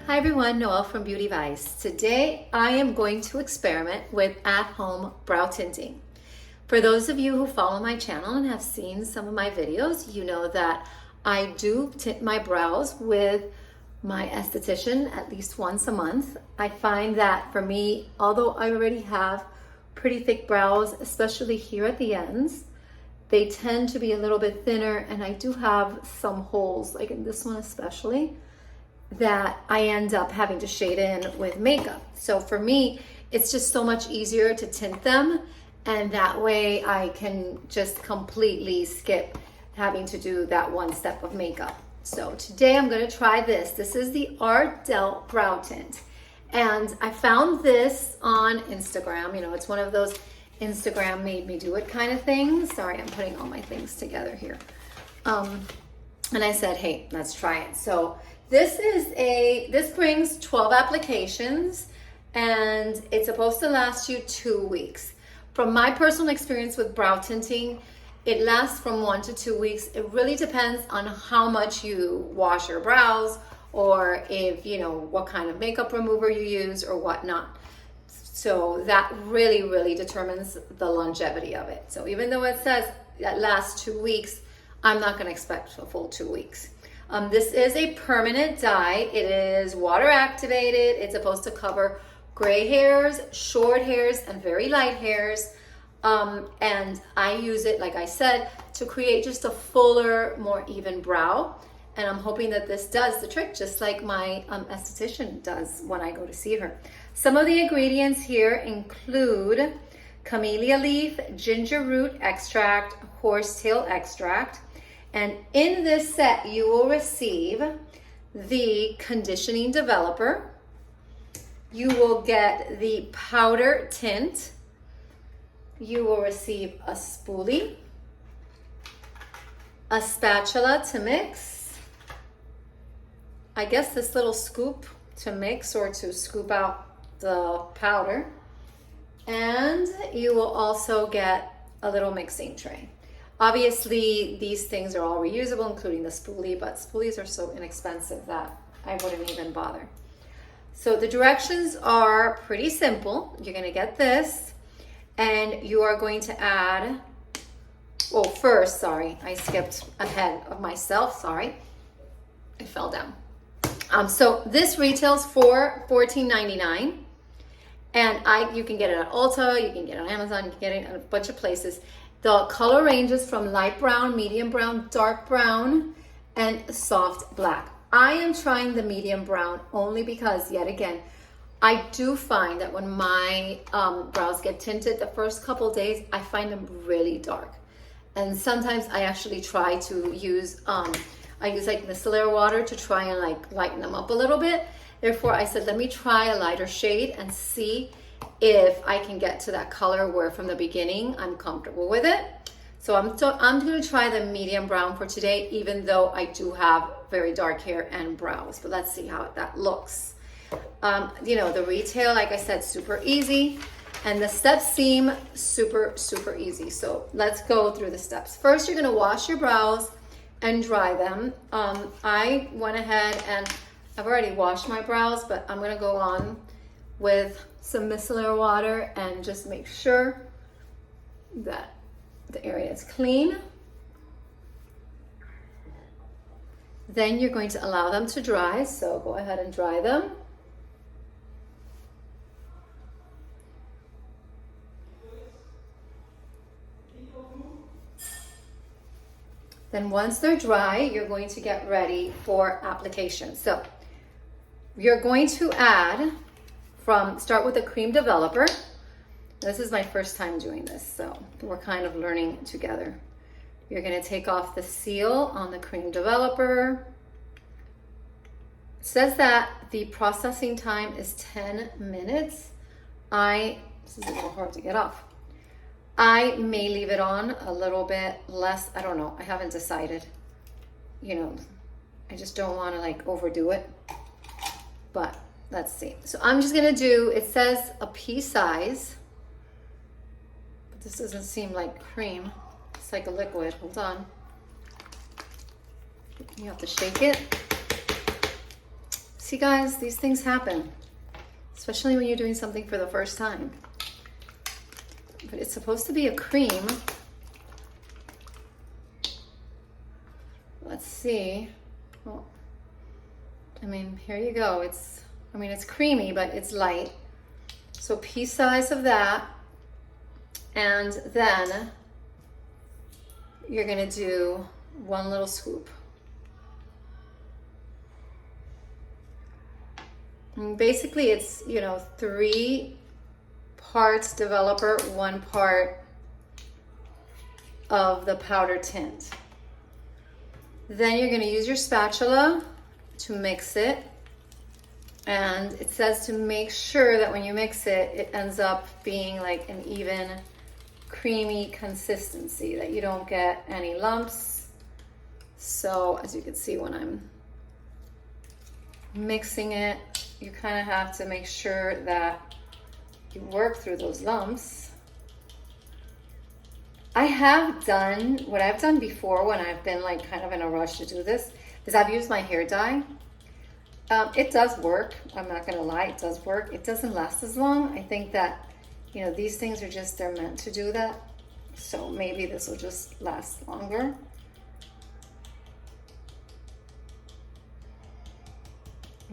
Hi everyone, Noelle from Beautyvicers. Today I am going to experiment with at-home brow tinting. For those of you who follow my channel and have seen some of my videos, you know that I do tint my brows with my esthetician at least once a month. I find that for me, although I already have pretty thick brows, especially here at the ends, they tend to be a little bit thinner, and I do have some holes, like in this one especially, that I end up having to shade in with makeup. So for me, it's just so much easier to tint them, and that way I can just completely skip having to do that one step of makeup. So today I'm going to try this. This is the Ardell brow tint, and I found this on Instagram. You know, it's one of those Instagram made me do it kind of things. Sorry, I'm putting all my things together here. And I said, hey, let's try it. So this brings 12 applications, and it's supposed to last you 2 weeks. From my personal experience with brow tinting, it lasts from 1 to 2 weeks. It really depends on how much you wash your brows, or if you know what kind of makeup remover you use or whatnot. So that really determines the longevity of it. So even though it says that lasts 2 weeks, I'm not going to expect a full 2 weeks. This is a permanent dye. It is water activated. It's supposed to cover gray hairs, short hairs, and very light hairs. And I use it, like I said, to create just a fuller, more even brow. And I'm hoping that this does the trick, just like my esthetician does when I go to see her. Some of the ingredients here include camellia leaf, ginger root extract, horsetail extract. And in this set, you will receive the conditioning developer. You will get the powder tint. You will receive a spoolie, a spatula to mix, I guess this little scoop to mix or to scoop out the powder, and you will also get a little mixing tray. Obviously, these things are all reusable, including the spoolie, but spoolies are so inexpensive that I wouldn't even bother. So the directions are pretty simple. You're gonna get this, and you are going to add, well, first, sorry, I skipped ahead of myself, sorry. It fell down. So this retails for $14.99, and you can get it at Ulta, you can get it on Amazon, you can get it at a bunch of places. The color ranges from light brown, medium brown, dark brown, and soft black. I am trying the medium brown only because, yet again, I do find that when my brows get tinted the first couple days, I find them really dark. And sometimes I actually try to use, I use like micellar water to try and like lighten them up a little bit. Therefore, I said, let me try a lighter shade and see if I can get to that color where from the beginning I'm comfortable with it. So I'm going to try the medium brown for today, even though I do have very dark hair and brows. But let's see how that looks. You know, the retail, like I said, super easy, and the steps seem super easy. So let's go through the steps. First, you're going to wash your brows and dry them. I went ahead and I've already washed my brows, but I'm going to go on with some micellar water and just make sure that the area is clean. Then you're going to allow them to dry, so go ahead and dry them. Then once they're dry, you're going to get ready for application. So you're going to start with a cream developer. This is my first time doing this, so we're kind of learning together. You're going to take off the seal on the cream developer. It says that the processing time is 10 minutes. This is a little hard to get off. I may leave it on a little bit less. I don't know. I haven't decided. You know, I just don't want to like overdo it. But let's see. So I'm just going to do, it says a pea size. But this doesn't seem like cream. It's like a liquid. Hold on. You have to shake it. See guys, these things happen, especially when you're doing something for the first time. But it's supposed to be a cream. Let's see. Well, I mean, here you go. It's creamy, but it's light. So pea size of that. And then you're gonna do one little scoop. And basically it's, 3 parts developer, 1 part of the powder tint. Then you're gonna use your spatula to mix it. And it says to make sure that when you mix it, it ends up being like an even creamy consistency, that you don't get any lumps. So as you can see, when I'm mixing it, you kind of have to make sure that you work through those lumps. I have done what I've done before when I've been like kind of in a rush to do this, is I've used my hair dye. It does work. I'm not gonna lie, it does work. It doesn't last as long. I think that, these things are just, they're meant to do that. So maybe this will just last longer.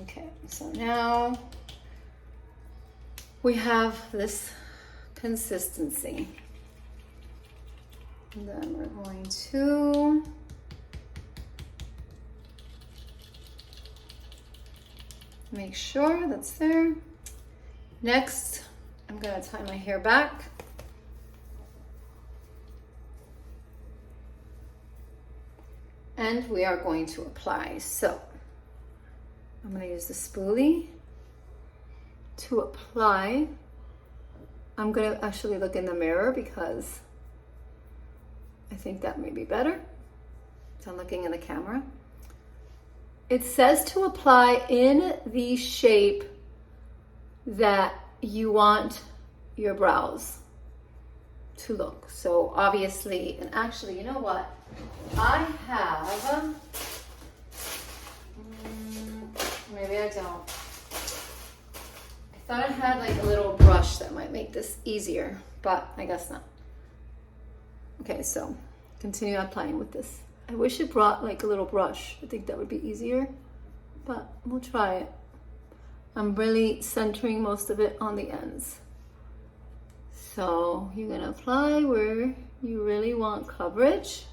Okay, so now we have this consistency. And then we're going to make sure that's there. Next, I'm gonna tie my hair back. And we are going to apply. So I'm gonna use the spoolie to apply. I'm gonna actually look in the mirror because I think that may be better than looking in the camera. It says to apply in the shape that you want your brows to look. So obviously, and actually, you know what? I have, maybe I don't. I thought I had like a little brush that might make this easier, but I guess not. Okay, so continue applying with this. I wish it brought like a little brush. I think that would be easier, but we'll try it. I'm really centering most of it on the ends. So you're gonna apply where you really want coverage.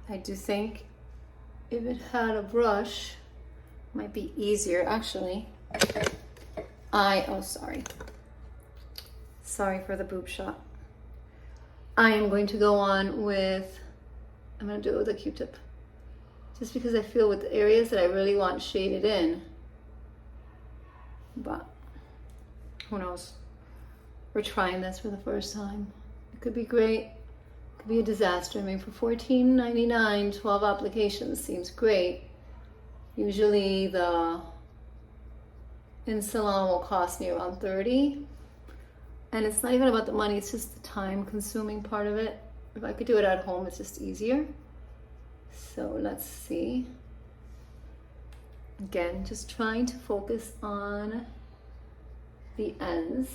I do think if it had a brush, it might be easier. Actually, sorry for the boob shot. I am going to go on with, I'm going to do it with a Q-tip. Just because I feel with the areas that I really want shaded in. But who knows? We're trying this for the first time. It could be great. It could be a disaster. I mean, for $14.99, 12 applications seems great. Usually the in salon will cost me around $30. And it's not even about the money, it's just the time consuming part of it. If I could do it at home, it's just easier. So let's see. Again, just trying to focus on the ends.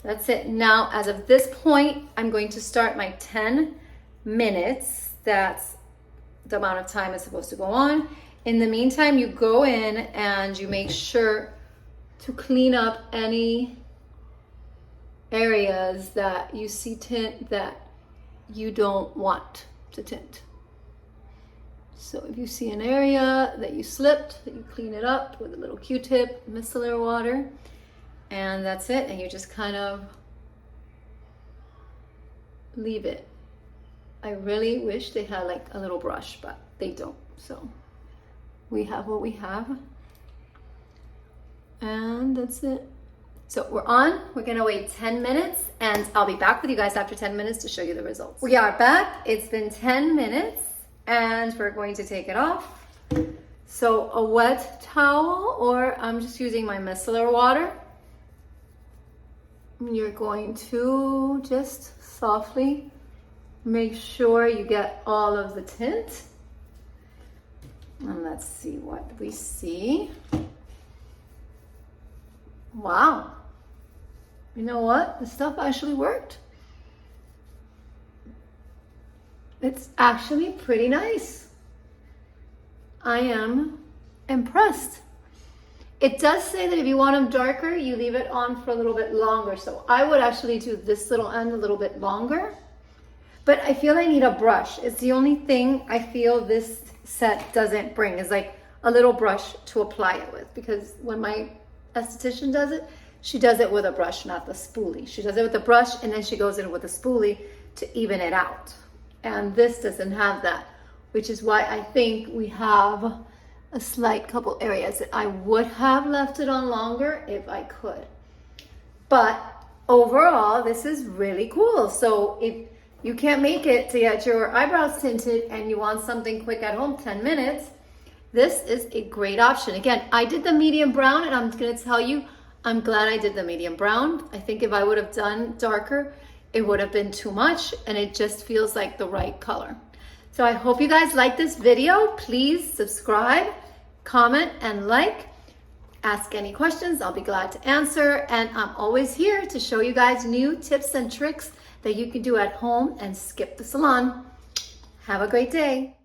So that's it. Now, as of this point, I'm going to start my 10 minutes. That's the amount of time it's supposed to go on. In the meantime, you go in and you make sure to clean up any areas that you see tint that you don't want to tint. So if you see an area that you slipped, that you clean it up with a little Q-tip, micellar water, and that's it. And you just kind of leave it. I really wish they had like a little brush, but they don't. So we have what we have. And that's it. So we're on, we're gonna wait 10 minutes and I'll be back with you guys after 10 minutes to show you the results. We are back, it's been 10 minutes and we're going to take it off. So a wet towel, or I'm just using my micellar water. You're going to just softly make sure you get all of the tint. And let's see what we see. Wow. You know what? The stuff actually worked. It's actually pretty nice. I am impressed. It does say that if you want them darker, you leave it on for a little bit longer. So I would actually do this little end a little bit longer. But I feel I need a brush. It's the only thing I feel this set doesn't bring, is like a little brush to apply it with. Because when my esthetician does it, she does it with a brush, not the spoolie. She does it with a brush and then she goes in with a spoolie to even it out. And this doesn't have that, which is why I think we have a slight couple areas that I would have left it on longer if I could. But overall, this is really cool. So if you can't make it to get your eyebrows tinted and you want something quick at home, 10 minutes, this is a great option. Again, I did the medium brown, and I'm gonna tell you, I'm glad I did the medium brown. I think if I would have done darker, it would have been too much, and it just feels like the right color. So I hope you guys like this video. Please subscribe, comment, and like. Ask any questions, I'll be glad to answer. And I'm always here to show you guys new tips and tricks that you can do at home and skip the salon. Have a great day.